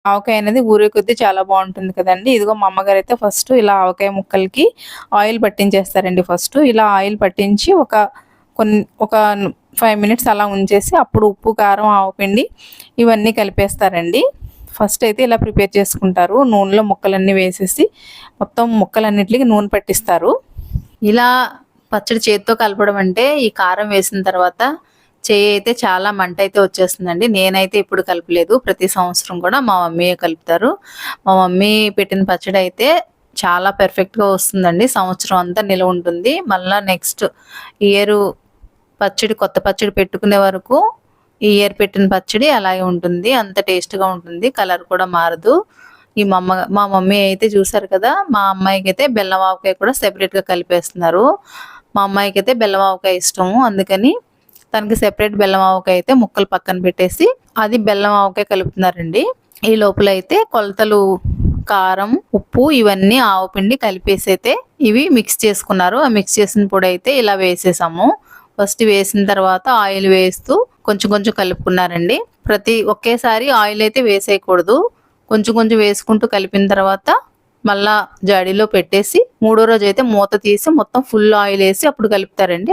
ఆవకాయ అనేది ఊరే కొద్దీ చాలా బాగుంటుంది కదండి. ఇదిగో మా అమ్మగారు అయితే ఫస్ట్ ఇలా ఆవకాయ ముక్కలకి ఆయిల్ పట్టించేస్తారండి. ఫస్ట్ ఇలా ఆయిల్ పట్టించి ఒక 5 మినిట్స్ అలా ఉంచేసి అప్పుడు ఉప్పు, కారం, ఆవపిండి ఇవన్నీ కలిపేస్తారండి. ఫస్ట్ అయితే ఇలా ప్రిపేర్ చేసుకుంటారు. నూనెలో ముక్కలన్నీ వేసేసి మొత్తం ముక్కలన్నిటికి నూనె పట్టిస్తారు. ఇలా పచ్చడి చేత్తో కలపడం అంటే ఈ కారం వేసిన తర్వాత చేయి అయితే చాలా మంట అయితే వచ్చేస్తుందండి. నేనైతే ఎప్పుడు కలపలేదు. ప్రతి సంవత్సరం కూడా మా మమ్మీయే కలుపుతారు. మా మమ్మీ పెట్టిన పచ్చడి అయితే చాలా పర్ఫెక్ట్‌గా వస్తుందండి. సంవత్సరం అంతా నిలవ ఉంటుంది. మళ్ళా నెక్స్ట్ ఇయరు కొత్త పచ్చడి పెట్టుకునే వరకు ఈ ఇయర్ పెట్టిన పచ్చడి అలాగే ఉంటుంది. అంత టేస్ట్‌గా ఉంటుంది. కలర్ కూడా మారదు. మా మమ్మీ అయితే చూసారు కదా! మా అమ్మాయికైతే బెల్లం ఆవకాయ కూడా సెపరేట్‌గా కలిపేస్తున్నారు. మా అమ్మాయికైతే బెల్లం ఆవకాయ ఇష్టము. అందుకని తనకి సెపరేట్ బెల్లం ఆవకాయ అయితే ముక్కలు పక్కన పెట్టేసి అది బెల్లం ఆవకాయ కలుపుతున్నారండి. ఈ లోపల అయితే కొలతలు కారం, ఉప్పు ఇవన్నీ ఆవపిండి కలిపేసి అయితే ఇవి మిక్స్ చేసుకున్నారు. ఆ మిక్స్ చేసిన పొడి అయితే ఇలా వేసేసాము. ఫస్ట్ వేసిన తర్వాత ఆయిల్ వేస్తూ కొంచెం కొంచెం కలుపుకున్నారండి. ఒకేసారి ఆయిల్ అయితే వేసేయకూడదు. కొంచెం కొంచెం వేసుకుంటూ కలిపిన తర్వాత మళ్ళా జాడీలో పెట్టేసి మూడో రోజు అయితే మూత తీసి మొత్తం ఫుల్ ఆయిల్ వేసి అప్పుడు కలుపుతారండి.